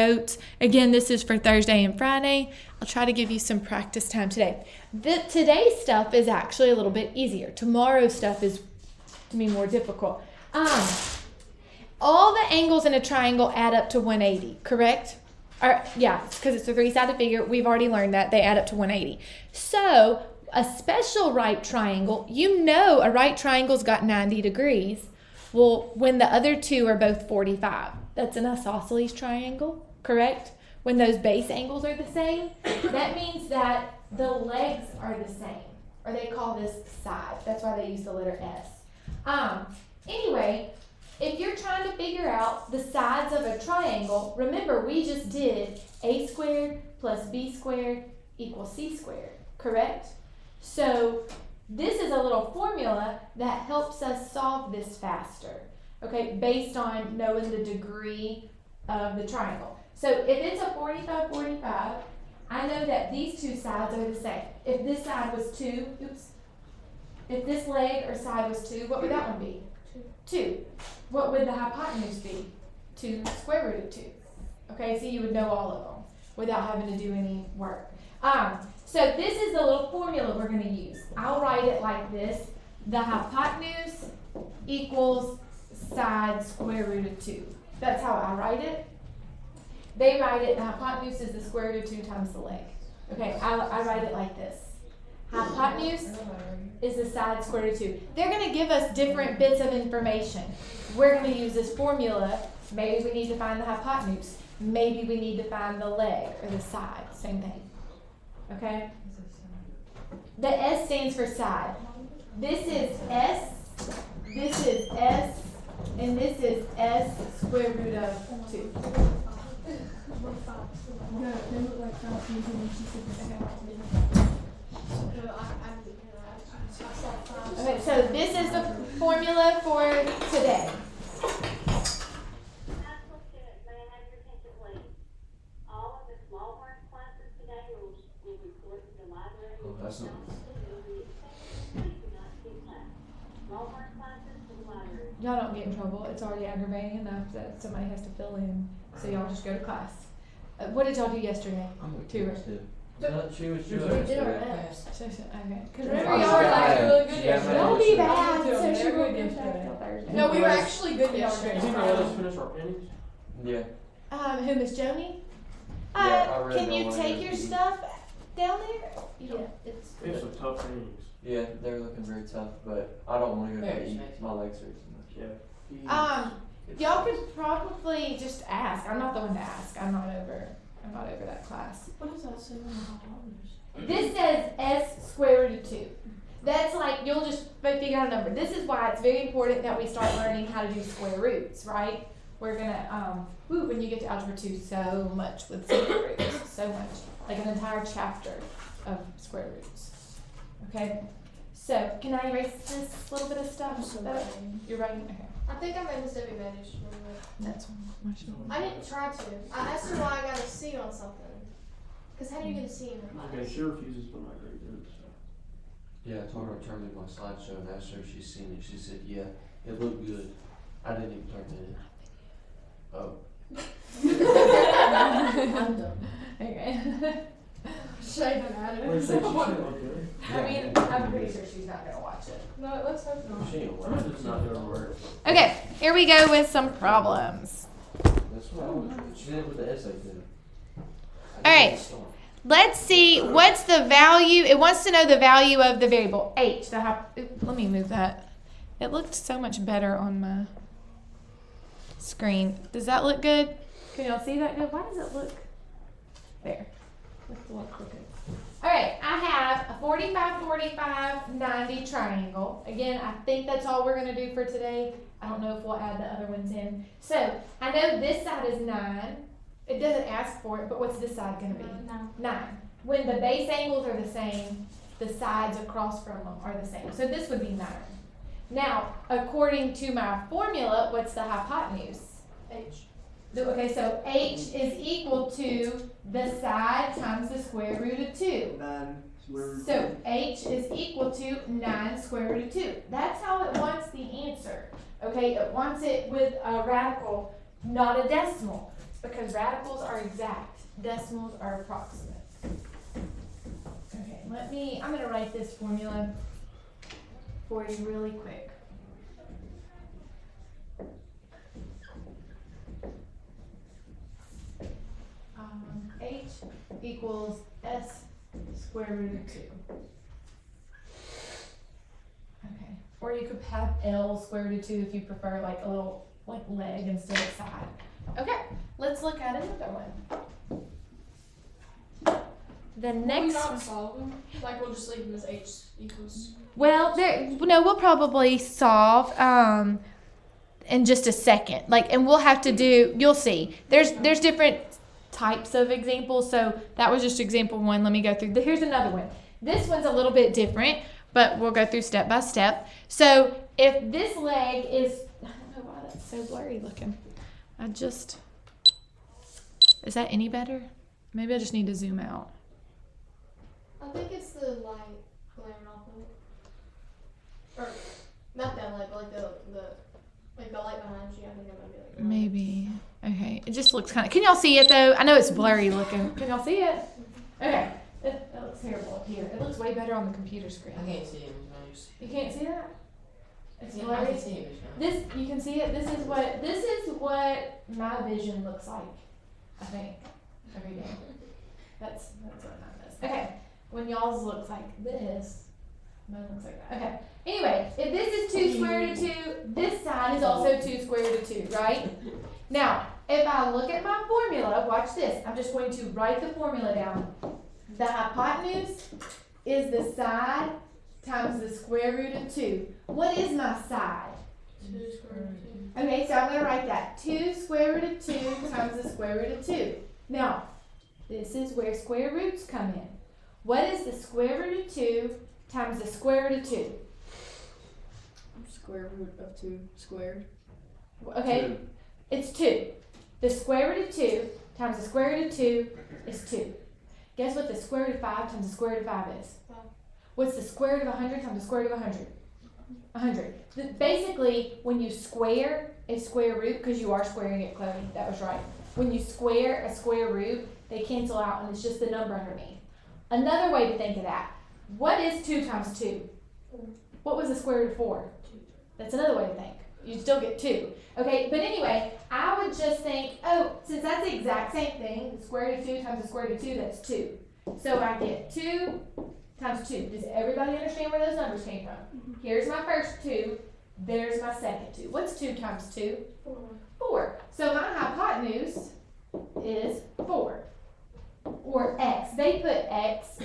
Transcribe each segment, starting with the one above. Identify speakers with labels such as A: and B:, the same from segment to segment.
A: notes. Again, this is for Thursday and Friday. I'll try to give you some practice time today. Today's stuff is actually a little bit easier. Tomorrow's stuff is, to me, more difficult. All the angles in a triangle add up to 180, correct? Yeah, because it's a three-sided figure. We've already learned that. They add up to 180. So a special right triangle, you know a right triangle's got 90 degrees. Well, when the other two are both 45, that's an isosceles triangle, correct? When those base angles are the same, that means that the legs are the same, or they call this side. That's why they use the letter S. Anyway, if you're trying to figure out the sides of a triangle, remember we just did a squared plus b squared equals c squared, correct? So this is a little formula that helps us solve this faster, okay, based on knowing the degree of the triangle. So if it's a 45, 45, I know that these two sides are the same. If this side was 2, if this leg or side was 2, what would that one be? 2. What would the hypotenuse be? 2 square root of 2. Okay, so you would know all of them without having to do any work. So this is the little formula we're going to use. I'll write it like this. The hypotenuse equals side square root of 2. That's how I write it. They write it, the hypotenuse is the square root of 2 times the leg. Okay, I write it like this. Hypotenuse is the side square root of 2. They're going to give us different bits of information. We're going to use this formula. Maybe we need to find the hypotenuse. Maybe we need to find the leg or the side. Same thing. Okay? The S stands for side. This is S, this is S, and this is S square root of 2. Okay, so this is the formula for today. Y'all don't get in trouble. It's already aggravating enough that somebody has to fill in. So y'all just go to class. What did y'all do yesterday?
B: She was doing
A: Okay. Because remember
B: Oh,
A: y'all were like
B: yeah.
A: really good
B: Yeah,
A: yesterday.
B: man.
A: Don't be bad.
C: Yeah.
A: So she
C: Never
A: won't
C: good
A: come back till Thursday.
C: No, we were actually good yesterday.
D: Did you let us finish our pennies?
B: Yeah.
A: Who, Miss Joni?
B: Yeah, I read
A: Can you
B: that one
A: take your
B: yesterday.
A: stuff down there? Yeah, it's.
D: We have some tough pennies.
B: Yeah, they're looking very tough, but I don't want to go to
C: Very
B: eat.
C: nice.
B: My legs hurt so much.
D: Yeah.
A: Y'all could probably just ask. I'm not the one to ask. I'm not over that class.
C: What does that say on the hypotenuse?
A: This says S square root of 2. That's like, you'll just figure out a number. This is why it's very important that we start learning how to do square roots, right? We're gonna, when you get to Algebra 2, so much with square roots. So much. Like an entire chapter of square roots. Okay? So, can I erase this little bit of stuff? You're writing? Okay.
E: I think I made Miss Debbie mad just a little bit.
A: That's much.
E: I didn't try to. I asked her why I got a C on something. Because how do you get a C in your
D: Okay,
E: class?
D: she refuses to migrate then, so.
B: Yeah, I told her I turned in my slideshow and asked her if she's seen it. She said, yeah, it looked good. I didn't even turn it in. Oh.
C: I'm done.
A: Okay.
E: Shaven at
D: What did you say? She said it looked good.
A: I mean, I'm pretty sure she's not gonna watch it.
E: No, let's hope not.
B: She ain't
D: I'm
B: working.
D: just not gonna work.
A: Okay, here we go with some problems.
B: That's what I was. She did it with the essay thing.
A: All right. Let's see, what's the value? It wants to know the value of the variable h. Let me move that. It looked so much better on my screen. Does that look good? Can y'all see that good? Why does it look there? Let's look crooked. All right, I have a 45, 45, 90 triangle. Again, I think that's all we're going to do for today. I don't know if we'll add the other ones in. So, I know this side is 9. It doesn't ask for it, but what's this side going to be? 9. When the base angles are the same, the sides across from them are the same. So this would be 9. Now, according to my formula, what's the hypotenuse?
E: H.
A: Okay, so h is equal to the side times the square root of 2.
D: 9 square root.
A: So h is equal to 9 square root of 2. That's how it wants the answer. Okay, it wants it with a radical, not a decimal. because radicals are exact, decimals are approximate. Okay, I'm gonna write this formula for you really quick. H equals S square root of 2. Okay, or you could have L square root of 2 if you prefer, like a little like leg instead of side. Okay, let's look at another one. The
C: Will we
A: next
C: not
A: one.
C: solve them? Like we'll just leave them as H equals.
A: Well, we'll probably solve in just a second. Like, and we'll have to do. You'll see. There's different types of examples. So that was just example 1. Let me go through. Here's another one. This one's a little bit different, but we'll go through step by step. So if this leg is, I don't know why that's so blurry looking. Is that any better? Maybe I just need to zoom out.
E: I think it's the light glaring off of it. Or not that light, but like the light behind you. I think that might be like.
A: Maybe. Okay. It just looks kind of. Can y'all see it though? I know it's blurry looking. Can y'all see it? Okay. It looks terrible up here. It looks way better on the computer screen.
F: I can't see it.
A: You can't see that? It's
F: Yeah, I
A: blurry.
F: can see it.
A: This you can see it. This is what my vision looks like. I think every day. That's what mine does. Okay. When y'all's looks like this, mine looks like that. Okay. Anyway, if this is 2 square root of 2, this side is also 2 square root of 2, right? Now, if I look at my formula, watch this. I'm just going to write the formula down. The hypotenuse is the side times the square root of 2. What is my side?
C: 2 square root of 2.
A: Okay, so I'm going to write that. 2 square root of 2 times the square root of 2. Now, this is where square roots come in. What is the square root of 2 times the square root of 2?
C: Square root of 2 squared.
A: Okay,
D: 2.
A: it's 2. The square root of 2 times the square root of 2 is 2. Guess what the square root of 5 times the square root of 5 is?
E: 5.
A: What's the square root of 100 times the square root of 100? 100. Basically, when you square a square root, because you are squaring it, Chloe, that was right. When you square a square root, they cancel out and it's just the number underneath. Another way to think of that, what is 2 times 2?
E: 4.
A: What was the square root of 4?
E: 2.
A: That's another way to think. You still get 2. Okay, but anyway, I would just think, oh, since that's the exact same thing, the square root of 2 times the square root of 2, that's 2. So I get 2 times 2. Does everybody understand where those numbers came from? Here's my first 2. There's my second 2. What's 2 times 2?
E: 4.
A: 4. So my hypotenuse is 4. Or x. They put x.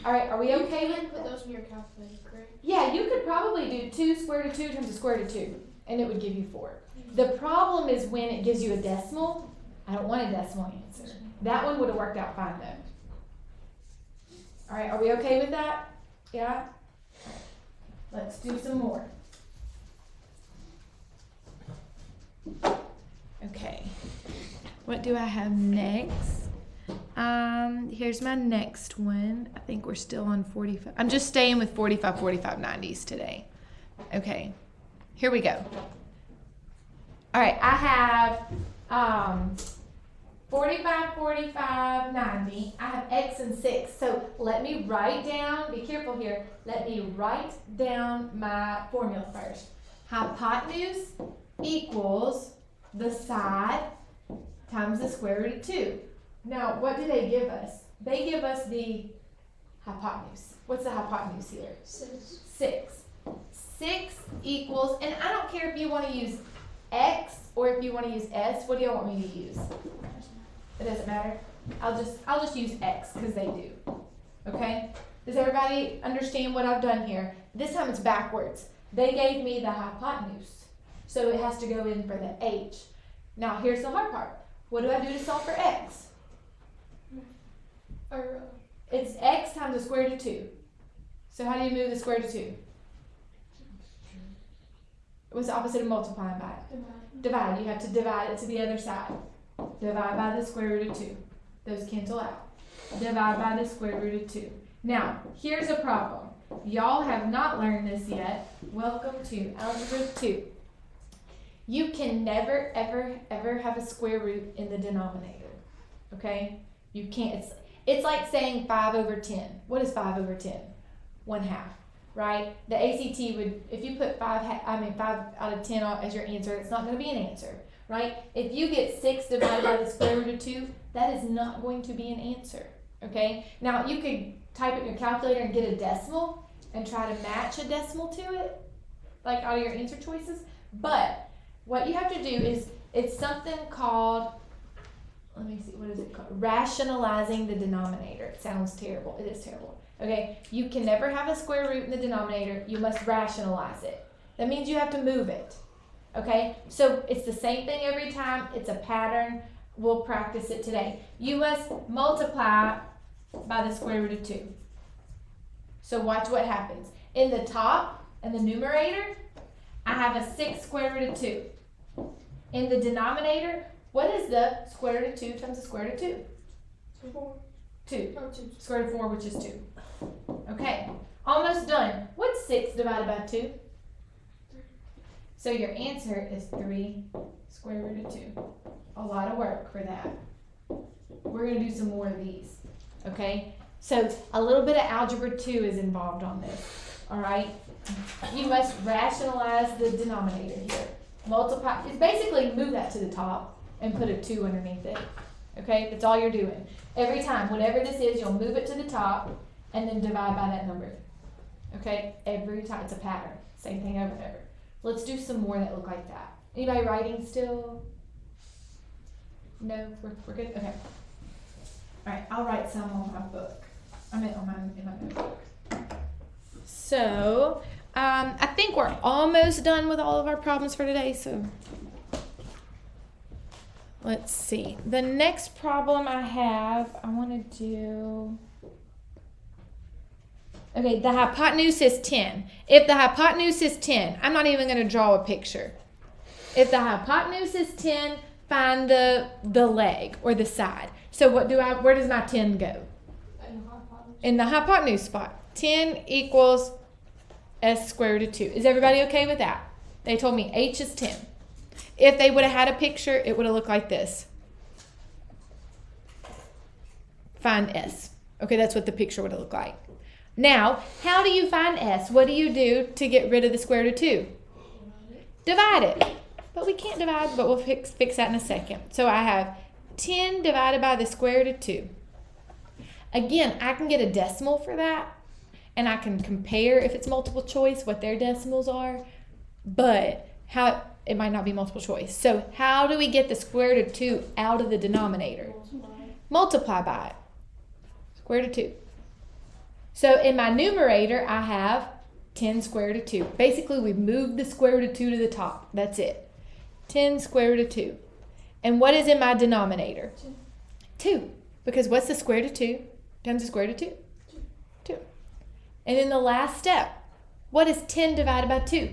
A: Alright, are we okay with
E: Put those in your calculator, correct?
A: Yeah, you could probably do 2 square root of 2 times the square root of 2, and it would give you 4. The problem is when it gives you a decimal. I don't want a decimal answer. That one would have worked out fine though. Alright, are we okay with that? Yeah? Let's do some more. Okay. What do I have next? Here's my next one. I think we're still on 45. I'm just staying with 45, 45, 90s today. Okay. Here we go. All right, I have 45, 45, 90. I have x and 6. So let me write down, be careful here. Let me write down my formula first. Hypotenuse equals the side times the square root of 2. Now, what do they give us? They give us the hypotenuse. What's the hypotenuse here?
E: 6.
A: 6. 6 equals, and I don't care if you want to use x or if you want to use s. What do y'all want me to use? It doesn't matter. I'll just use x because they do. Okay? Does everybody understand what I've done here? This time it's backwards. They gave me the hypotenuse, so it has to go in for the h. Now here's the hard part. What do I do to solve for x?
E: Or,
A: It's x times the square root of 2. So how do you move the square root of 2? What's the opposite of multiplying by? Divide. You have to divide it to the other side. Divide by the square root of 2. Those cancel out. Divide by the square root of 2. Now, here's a problem. Y'all have not learned this yet. Welcome to Algebra 2. You can never, ever, ever have a square root in the denominator. Okay? You can't. It's like saying 5 over 10. What is 5 over 10? 1/2, right? The ACT would, if you put 5 out of 10 as your answer, it's not going to be an answer, right? If you get 6 divided by the square root of 2, that is not going to be an answer. Okay? Now, you could type it in your calculator and get a decimal and try to match a decimal to it, like out of your answer choices. But what you have to do is, it's something called, let me see, what is it called? Rationalizing the denominator. It sounds terrible. It is terrible. Okay? You can never have a square root in the denominator. You must rationalize it. That means you have to move it. Okay? So it's the same thing every time. It's a pattern. We'll practice it today. You must multiply by the square root of 2. So watch what happens. In the top, in the numerator, I have a 6 square root of 2. In the denominator, what is the square root of 2 times the square root of 2? 2.
E: Oh, 2.
A: Square root of 4, which is 2. Okay, almost done. What's 6 divided by 2? So your answer is 3 square root of 2. A lot of work for that. We're going to do some more of these. Okay, so a little bit of algebra 2 is involved on this. All right, you must rationalize the denominator here. Multiply, it's basically move that to the top and put a 2 underneath it. Okay, that's all you're doing. Every time, whatever this is, you'll move it to the top and then divide by that number. Okay, every time. It's a pattern. Same thing over and over. Let's do some more that look like that. Anybody writing still? No, we're good? Okay. All right, I'll write some on my book. I meant on in my notebook. So, I think we're almost done with all of our problems for today, so let's see. The next problem I have, I want to do, okay, the hypotenuse is 10. If the hypotenuse is 10, I'm not even going to draw a picture. If the hypotenuse is 10, find the leg or the side. So where does my 10 go? In the hypotenuse spot. 10 equals s squared root of 2. Is everybody okay with that? They told me h is 10. If they would have had a picture, it would have looked like this. Find s. Okay, that's what the picture would have looked like. Now, how do you find s? What do you do to get rid of the square root of 2? Divide it. But we can't divide, but we'll fix that in a second. So I have 10 divided by the square root of 2. Again, I can get a decimal for that, and I can compare if it's multiple choice what their decimals are, but it might not be multiple choice. So how do we get the square root of 2 out of the denominator? Multiply by it. Square root of 2. So in my numerator, I have 10 square root of 2. Basically, we've moved the square root of 2 to the top. That's it. 10 square root of 2. And what is in my denominator? 2. Because what's the square root of 2 times the square root of 2? 2. And then the last step. What is 10 divided by 2?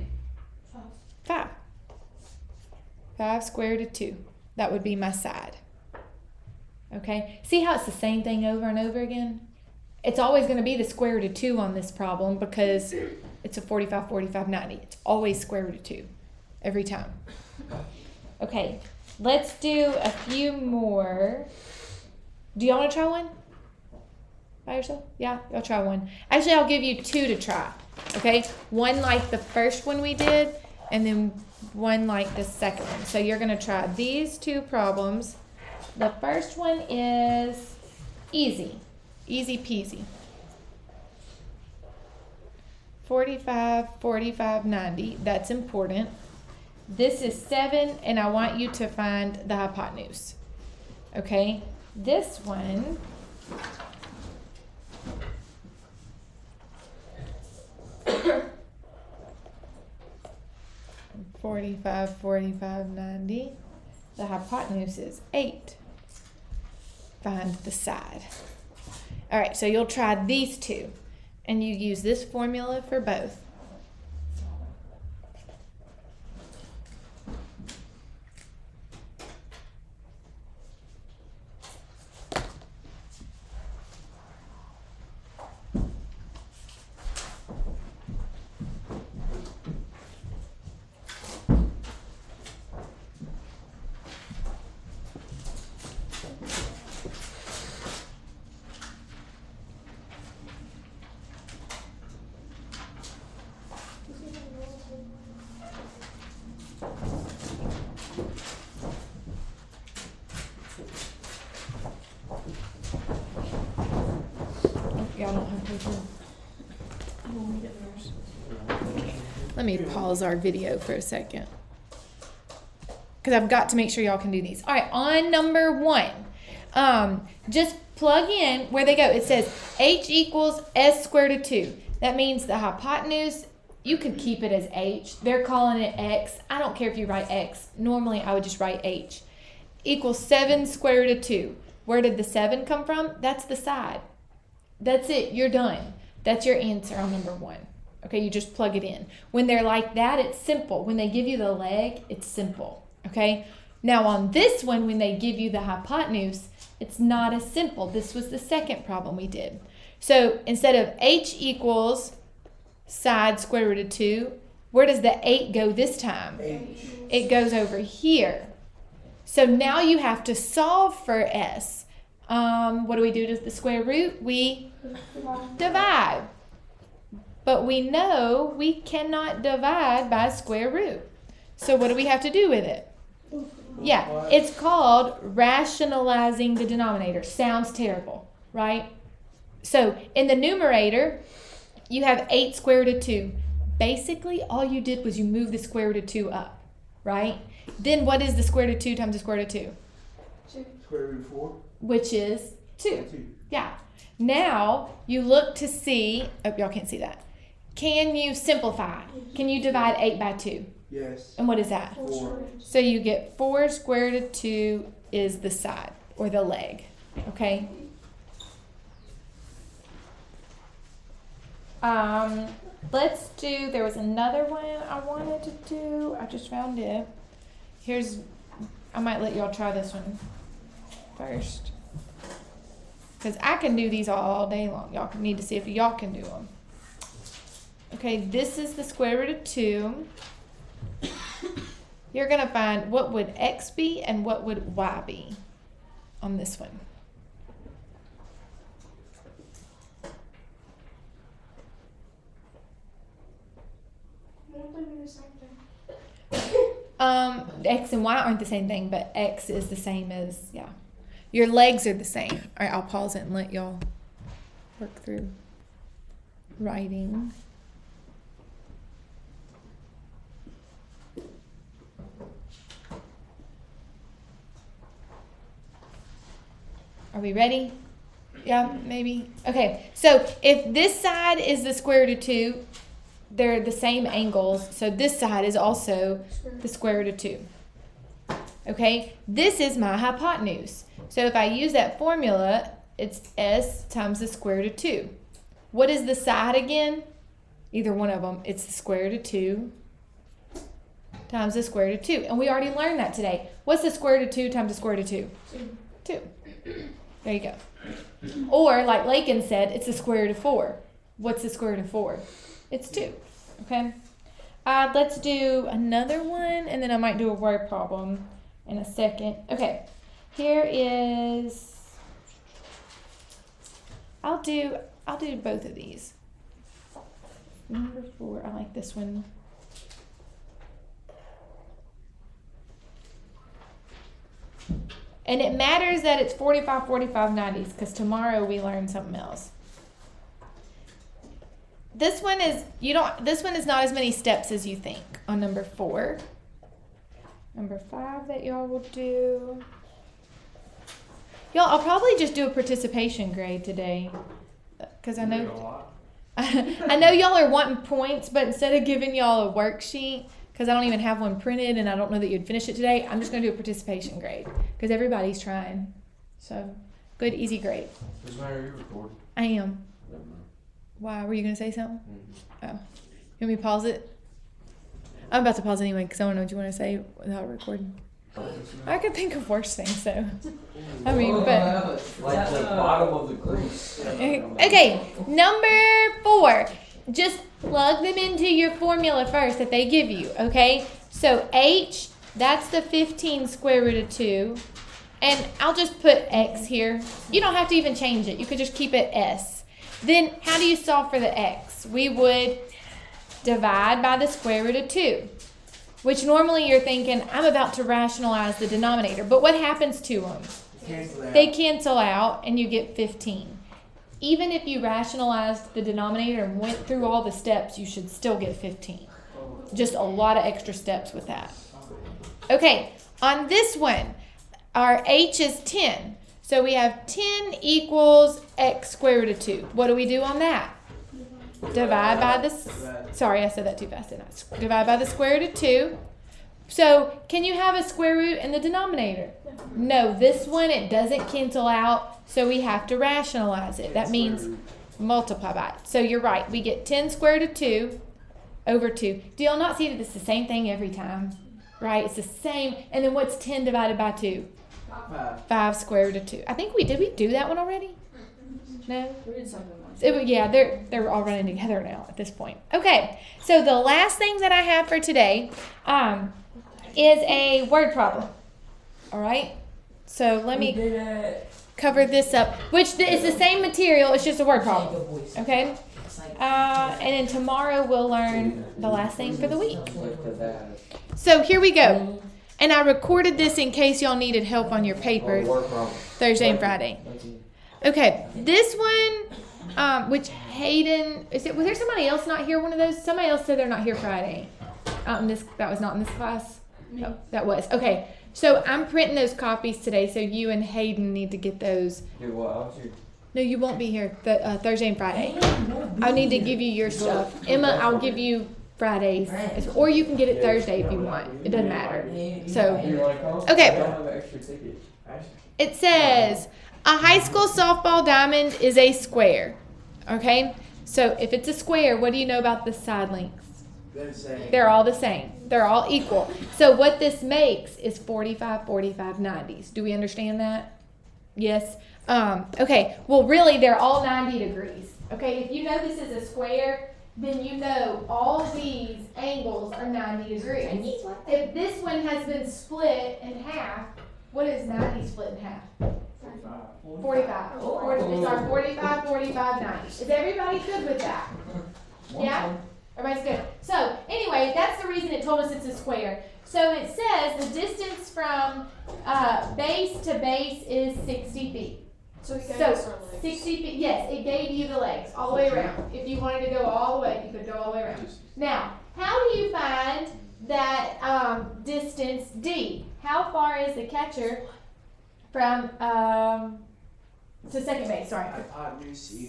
A: 5. 5 square root of 2. That would be my side. Okay? See how it's the same thing over and over again? It's always going to be the square root of 2 on this problem because it's a 45, 45, 90. It's always square root of 2 every time. Okay, let's do a few more. Do y'all want to try one? By yourself? Yeah, y'all try one. Actually, I'll give you 2 to try. Okay? One like the first one we did, and then one like the second one. So you're going to try these 2 problems. The first one is easy. Easy peasy. 45, 45, 90. That's important. This is 7, and I want you to find the hypotenuse. Okay? This one, (45, 45, 90). The hypotenuse is 8. Find the side. All right, so you'll try these 2, and you use this formula for both. y'all don't have paper.
C: When we get theirs.
A: Let me pause our video for a second. Because I've got to make sure y'all can do these. All right, on number 1. Just plug in where they go. It says h equals s squared of 2. That means the hypotenuse, you could keep it as h. They're calling it x. I don't care if you write x. Normally, I would just write h. Equals 7 square root of 2. Where did the 7 come from? That's the side. That's it. You're done. That's your answer on number 1. Okay, you just plug it in. When they're like that, it's simple. When they give you the leg, it's simple. Okay? Now on this one, when they give you the hypotenuse, it's not as simple. This was the second problem we did. So instead of h equals side square root of 2, where does the 8 go this time?
D: H.
A: It goes over here. So now you have to solve for s. What do we do to the square root? We divide. But we know we cannot divide by square root. So what do we have to do with it? Yeah, it's called rationalizing the denominator. Sounds terrible, right? So in the numerator, you have 8 square root of 2. Basically, all you did was you moved the square root of 2 up, right? Then what is the square root of 2 times the square root of 2?
D: Square root of 4.
A: Which is 2.
D: 2.
A: Yeah. Now you look to see, oh, y'all can't see that. Can you simplify? Can you divide 8 by 2?
D: Yes.
A: And what is that?
D: 4.
A: So you get 4 square root of 2 is the side or the leg. Okay? Let's do, there was another one I wanted to do. I just found it. I might let y'all try this one first. Because I can do these all day long. Y'all need to see if y'all can do them. Okay, this is the square root of 2. You're going to find what would x be and what would y be on this one.
E: Won't they be the same thing?
A: X and y aren't the same thing, but x is the same as, yeah. Your legs are the same. All right, I'll pause it and let y'all work through writing. Are we ready? Yeah, maybe. Okay, so if this side is the square root of 2, they're the same angles. So this side is also the square root of 2. Okay, this is my hypotenuse. So if I use that formula, it's s times the square root of 2. What is the side again? Either one of them. It's the square root of 2 times the square root of 2. And we already learned that today. What's the square root of 2 times the square root of 2? 2. There you go. Or, like Lakin said, it's the square root of 4. What's the square root of 4? It's 2. Okay? Let's do another one, and then I might do a word problem in a second. Okay. Here is... I'll do both of these. Number 4. I like this one. And it matters that it's 45, 45, 90s because tomorrow we learn something else. This one is not as many steps as you think on number 4. Number 5 that y'all will do. Y'all, I'll probably just do a participation grade today. Because I know I know y'all are wanting points, but instead of giving y'all a worksheet, because I don't even have one printed and I don't know that you'd finish it today, I'm just going to do a participation grade because everybody's trying. So, good, easy grade.
B: Does Mary, are you recording?
A: I am.
B: Never mind.
A: Why? Were you going to say something?
B: Mhm.
A: Oh. You want me to pause it? I'm about to pause anyway because I don't know what you want to say without recording. I could think of worse things, so. I mean, but.
B: Like the bottom of the grease.
A: Okay, number 4. Just plug them into your formula first that they give you, okay? So h, that's the 15 square root of 2. And I'll just put x here. You don't have to even change it. You could just keep it s. Then how do you solve for the x? We would divide by the square root of 2. Which normally you're thinking, I'm about to rationalize the denominator. But what happens to them?
D: Cancel out.
A: They cancel out and you get 15. even if you rationalized the denominator and went through all the steps, you should still get 15. Just a lot of extra steps with that. Okay, on this one, our h is 10. So we have 10 equals x squared root of 2. What do we do on that? Divide by the, sorry, I said that too fast, didn't I? Divide by the square root of 2. So can you have a square root in the denominator? No, this one, it doesn't cancel out, so we have to rationalize it. That means multiply by it. So you're right, we get 10 square root of 2 over 2. Do y'all not see that it's the same thing every time? Right, it's the same. And then what's 10 divided by 2? 5 square root of 2. I think we do that one already? No?
C: We did something like
A: Yeah, they're all running together now at this point. Okay, so the last thing that I have for today is a word problem. All right, so let me cover this up, which is the same material, it's just a word problem. Okay, and then tomorrow we'll learn the last thing for the week. So here we go. And I recorded this in case y'all needed help on your paper Thursday and Friday. Okay, this one, which Hayden, was there somebody else not here? One of those? Somebody else said they're not here Friday. That was not in this class? No, that was. Okay, so I'm printing those copies today, so you and Hayden need to get those. No, you won't be here Thursday and Friday. I need to give you your stuff. Emma, I'll give you Fridays, or you can get it Thursday if you want. It doesn't matter. So, okay. It says a high school softball diamond is a square. Okay, so if it's a square, what do you know about the side lengths? They're all the same. They're all equal. So what this makes is 45, 45, 90s. Do we understand that? Yes. Okay. Well, really, they're all 90 degrees. Okay. If you know this is a square, then you know all these angles are 90 degrees. If this one has been split in half, what is 90 split in half? 45. 45, 45, 90. Is everybody good with that? Yeah? Everybody's good. So, anyway, that's the reason it told us it's a square. So, it says the distance from base to base is 60 feet.
E: So
A: 60 feet, yes, it gave you the legs all the way around. If you wanted to go all the way, you could go all the way around. Now, how do you find that distance D? How far is the catcher from to second base? Sorry.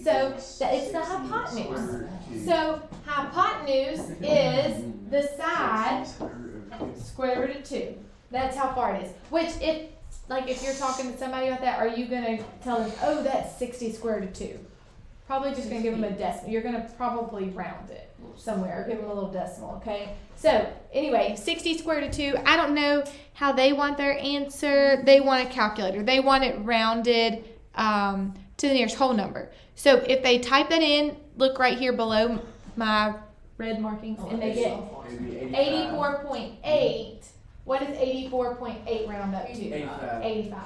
A: So it's the hypotenuse. So hypotenuse is the side square root of 2. That's how far it is. Which if you're talking to somebody about that, are you gonna tell them, oh, that's 60 square root of 2? Probably just gonna give them a decimal. You're gonna probably round it somewhere, or give them a little decimal, okay? So anyway, 60 square root of 2. I don't know how they want their answer. They want a calculator. They want it rounded to the nearest whole number. So if they type that in, look right here below my red markings, and they get 84.8. What does 84.8 round up to? 85.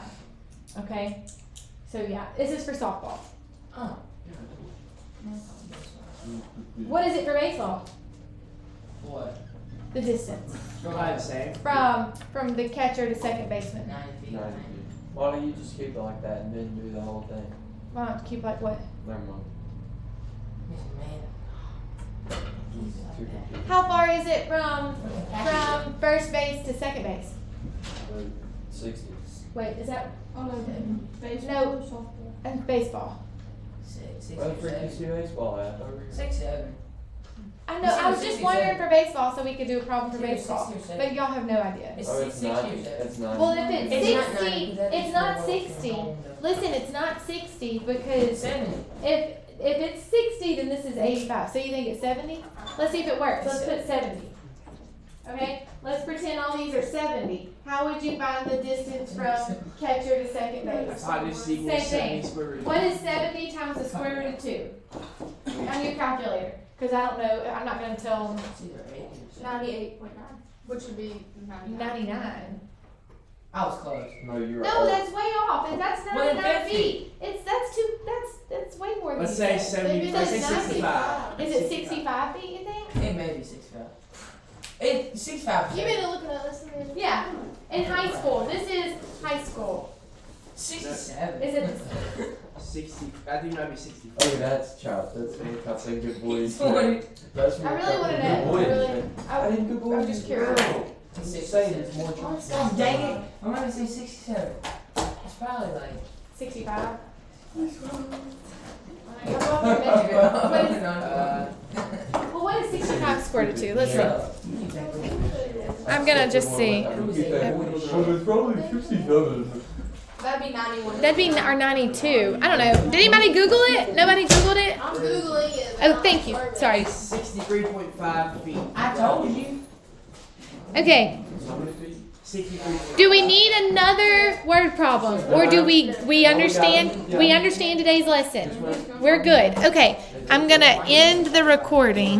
A: Okay. So yeah, this is for softball.
C: Oh.
A: What is it for baseball?
C: What?
A: The distance
D: Probably the same.
A: from the catcher to second baseman.
C: 90 feet.
B: Why don't you just keep it like that and then do the whole thing?
A: Why don't you keep like what?
B: Never mind.
A: How far is it from first base to second base?
B: 60.
A: Wait, is that
E: Oh no, baseball
A: No.
E: or softball?
A: Baseball?
C: 6,
B: Where the freak you see baseball at? Over here?
C: 6, 7.
A: I know. I was just wondering for baseball, so we could do a problem for
C: Yeah,
A: baseball.
C: 60 or 70.
A: But y'all have no idea.
C: It's
B: Oh,
C: 6,
B: it's
C: 6
B: 90.
C: years old.
B: It's 90.
A: Well, if it's
C: It's not
A: 60,
C: 90, that's
A: it's not
C: more
A: 60.
C: home.
A: Listen, it's not 60 because
C: 70.
A: if it's 60, then this is 85. So you think it's 70? Let's see if it works. Let's put 70. Okay, let's pretend all these are 70. How would you find the distance from catcher to second base?
D: Hypotenuse equals
A: Same
D: 70
A: thing.
D: square root.
A: What is 70 times the square root of 2? On your calculator. Because I don't know, I'm not going to tell them
C: It's either 8 or 7.
E: 98.9, which would be 99.
A: 99.
C: I was close.
B: No, you're
A: No, that's way off. And that's
C: Well,
A: 99
C: 50.
A: feet. That's way more than
D: Let's
A: you
D: say
A: said.
D: 70.
E: Maybe
D: Let's say
E: that's
D: 65.
A: Is it 65 feet, you think?
C: It may be 65. It's 65.
E: You've been looking at this.
A: Yeah. In high school. This is high school.
C: 67.
A: Is it?
D: 60. I think it might be 65.
B: Oh, that's Chop. That's a good boy.
C: Sorry.
B: That's
E: I really want to
B: good
E: know.
B: boy.
E: I
B: didn't good boy.
E: I'm just curious.
D: I'm just saying there's more choices.
C: Oh, dang it. I'm gonna say 67. It's probably like.
E: 65.
C: Uh,
A: Well, what is 65 squared to 2? Let's
C: shut
A: see.
C: up. You think we're-
A: I'm gonna just see.
B: It's probably 67.
E: That'd be 91.
A: That'd be our 92. I don't know. Did anybody Google it? Nobody Googled it?
E: I'm Googling it. but
A: Oh,
E: I'm
A: thank you.
E: sorry.
A: Sorry.
D: 63.5 feet.
C: I told you.
A: Okay.
B: How many feet?
D: 63.
A: Do we need another word problem, or do we understand today's lesson? We're good. Okay. I'm gonna end the recording.